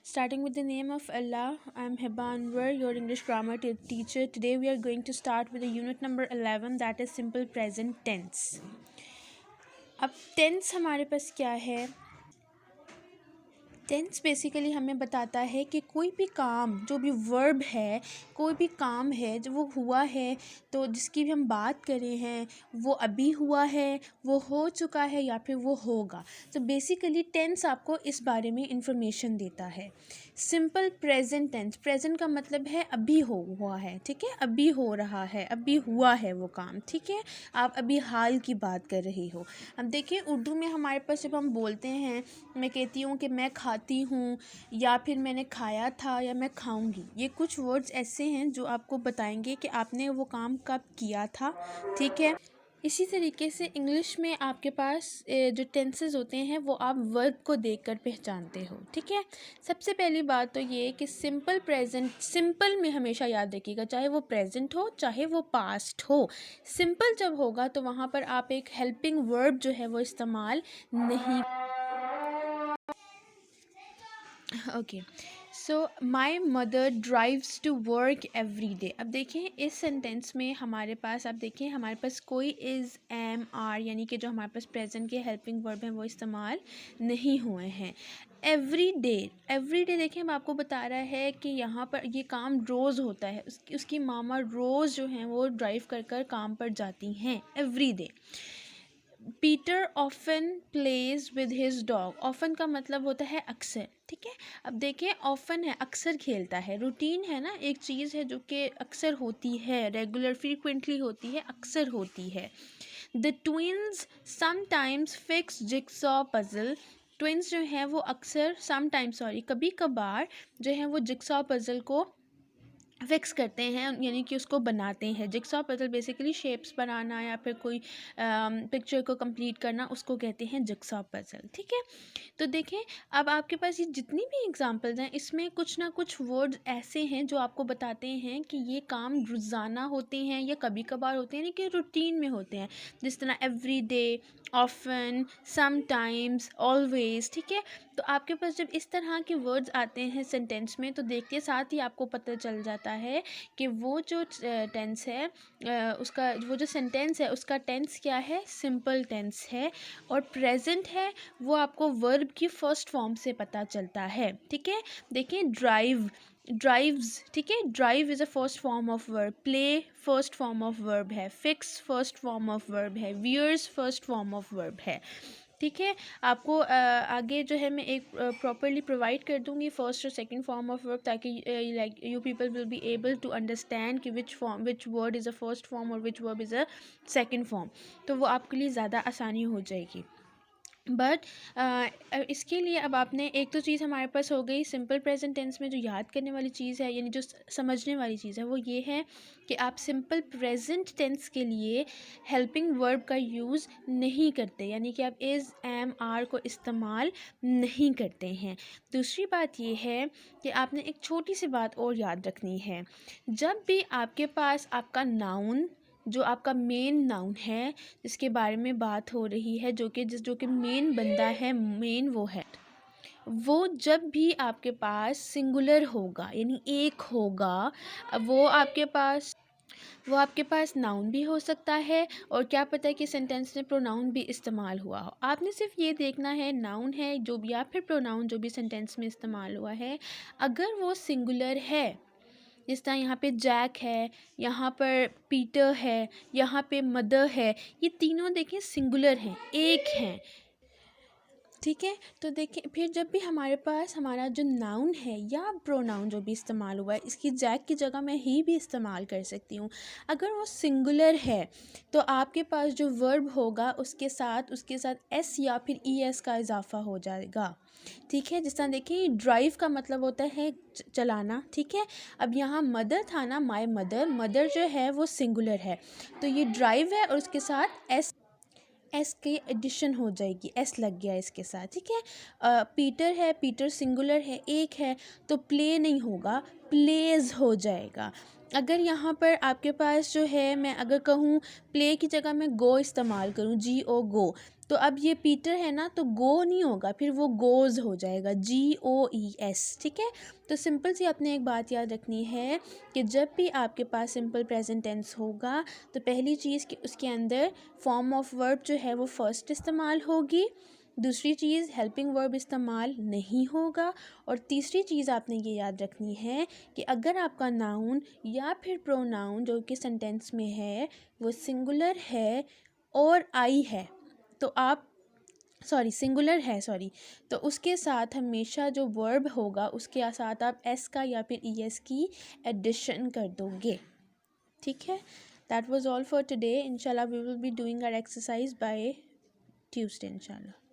Starting with the name of Allah, I'm Hiba Anwar, your English grammar teacher. Today we are going to start with the unit number 11, that is simple present tense. अब tense हमारे पास क्या है? Tense basically हमें बताता है कि कोई भी काम, जो भी वर्ब है, कोई भी काम है जो वो हुआ है, तो जिसकी भी हम बात कर रहे हैं वो अभी हुआ है, वो हो चुका है या फिर वो होगा. तो बेसिकली टेंस आपको इस बारे में इंफॉर्मेशन देता है. सिंपल प्रेजेंट टेंस, प्रेजेंट का मतलब है अभी हुआ है, ठीक है, अभी हो रहा है, अभी हुआ है वो काम, ठीक है, आप अभी हाल की बात कर रही हो. अब देखिए उर्दू में हमारे पास जब हम बोलते हैं, मैं कहती हूँ कि मैं खाती हूँ या फिर मैंने खाया था या मैं खाऊंगी, ये कुछ वर्ड्स ऐसे हैं जो आपको बताएंगे कि आपने वो काम कब किया था, ठीक है. इसी तरीके से इंग्लिश में आपके पास जो टेंसेस होते हैं वो आप वर्ब को देखकर पहचानते हो, ठीक है. सबसे पहली बात तो ये कि सिंपल प्रेजेंट, सिंपल में हमेशा याद रखिएगा, चाहे वो प्रेजेंट हो चाहे वो पास्ट हो, सिंपल जब होगा तो वहाँ पर आप एक हेल्पिंग वर्ब जो है वो इस्तेमाल नहीं. Okay, so my mother drives to work every day. अब देखें इस सेंटेंस में हमारे पास, आप देखें हमारे पास कोई इज़, एम, आर, यानी कि जो हमारे पास प्रेजेंट के हेल्पिंग वर्ब हैं वो इस्तेमाल नहीं हुए हैं. एवरी डे, एवरी डे देखें हम आपको बता रहा है कि यहाँ पर ये काम रोज़ होता है, उसकी मामा रोज़ जो हैं वो ड्राइव कर कर काम पर जाती हैं every day. Peter often plays with his dog. Often का मतलब होता है अक्सर, ठीक है. अब देखिए ऑफन है अक्सर खेलता है, रूटीन है ना, एक चीज़ है जो कि अक्सर होती है, रेगुलर फ्रीक्वेंटली होती है, अक्सर होती है. The twins sometimes fix jigsaw puzzle. Twins जो हैं वो अक्सर, समटाइम्स सॉरी, कभी कभार जो है वो जिक्सॉ पजल को फिक्स करते हैं, यानी कि उसको बनाते हैं. जिक्सॉ पजल बेसिकली शेप्स बनाना या फिर कोई पिक्चर को कंप्लीट करना, उसको कहते हैं जिक्सॉ पजल, ठीक है. तो देखें अब आपके पास ये जितनी भी एग्जांपल्स हैं इसमें कुछ ना कुछ वर्ड्स ऐसे हैं जो आपको बताते हैं कि ये काम रोज़ाना होते हैं या कभी कभार होते हैं, यानी कि रूटीन में होते हैं, जिस तरह every day, often, sometimes, always, ठीक है. तो आपके पास जब इस तरह के वर्ड्स आते हैं सेंटेंस में तो देखते साथ ही आपको पता चल जाता है कि वो जो टेंस है, उसका वो जो सेंटेंस है उसका टेंस क्या है, सिंपल टेंस है. और प्रेजेंट है वो आपको वर्ब की फर्स्ट फॉर्म से पता चलता है, ठीक है. देखिए ड्राइव, ड्राइव्स, ठीक है, drive is a first form of verb. Play first form of verb है. Fix first form of verb है. Wears first form of verb है, ठीक है. आपको आगे जो है मैं एक प्रॉपरली प्रोवाइड कर दूँगी फर्स्ट और सेकंड फॉर्म ऑफ वर्ब, ताकि like you people will be able to understand कि which word is a first form और which verb is a second form, तो वो आपके लिए ज़्यादा आसानी हो जाएगी. बट इसके लिए अब आपने एक तो चीज़ हमारे पास हो गई सिंपल प्रेजेंट टेंस में, जो याद करने वाली चीज़ है, यानी जो समझने वाली चीज़ है वो ये है कि आप सिंपल प्रेजेंट टेंस के लिए हेल्पिंग वर्ब का यूज़ नहीं करते, यानी कि आप इज़, एम, आर को इस्तेमाल नहीं करते हैं. दूसरी बात ये है कि आपने एक छोटी सी बात और याद रखनी है. जब भी आपके पास आपका नाउन, जो आपका मेन नाउन है जिसके बारे में बात हो रही है, जो कि मेन बंदा है, मेन वो है, वो जब भी आपके पास सिंगुलर होगा यानी एक होगा, अब वो आपके पास नाउन भी हो सकता है, और क्या पता है कि सेंटेंस में प्रोनाउन भी इस्तेमाल हुआ हो. आपने सिर्फ ये देखना है नाउन है जो भी या फिर प्रोनाउन जो भी सेंटेंस में इस्तेमाल हुआ है, अगर वो सिंगुलर है, जिस तरह यहाँ पे जैक है, यहाँ पर पीटर है, यहाँ पे मदर है, ये तीनों देखें सिंगुलर हैं, एक हैं, ठीक है. तो देखिए फिर जब भी हमारे पास हमारा जो नाउन है या प्रोनाउन जो भी इस्तेमाल हुआ है, इसकी जैक की जगह मैं ही भी इस्तेमाल कर सकती हूँ, अगर वो सिंगुलर है तो आपके पास जो वर्ब होगा उसके साथ एस या फिर ई एस का इजाफा हो जाएगा, ठीक है. जिस तरह देखिए ड्राइव का मतलब होता है चलाना, ठीक है. अब यहाँ मदर था ना, माय मदर, मदर जो है वो सिंगुलर है, तो ये ड्राइव है और उसके साथ एस की एडिशन हो जाएगी, एस लग गया इसके साथ, ठीक है. पीटर है, पीटर सिंगुलर है, एक है, तो प्ले नहीं होगा, प्लेज हो जाएगा. अगर यहाँ पर आपके पास जो है, मैं अगर कहूँ प्ले की जगह मैं गो इस्तेमाल करूँ, जी ओ गो, तो अब ये पीटर है ना, तो गो नहीं होगा, फिर वो गोज़ हो जाएगा, GOES, ठीक है। तो सिंपल सी आपने एक बात याद रखनी है कि जब भी आपके पास सिंपल प्रेजेंट टेंस होगा तो पहली चीज़ कि उसके अंदर फॉर्म ऑफ वर्ब जो है वो फर्स्ट इस्तेमाल होगी, दूसरी चीज़ हेल्पिंग वर्ब इस्तेमाल नहीं होगा, और तीसरी चीज़ आपने ये याद रखनी है कि अगर आपका नाउन या फिर प्रोनाउन जो कि सेंटेंस में है वो सिंगुलर है और आई है, तो आप सिंगुलर है, तो उसके साथ हमेशा जो वर्ब होगा उसके साथ आप एस का या फिर ईएस की एडिशन कर दोगे, ठीक है। That was all for today. इंशाल्लाह we will be doing our exercise by Tuesday इंशाल्लाह।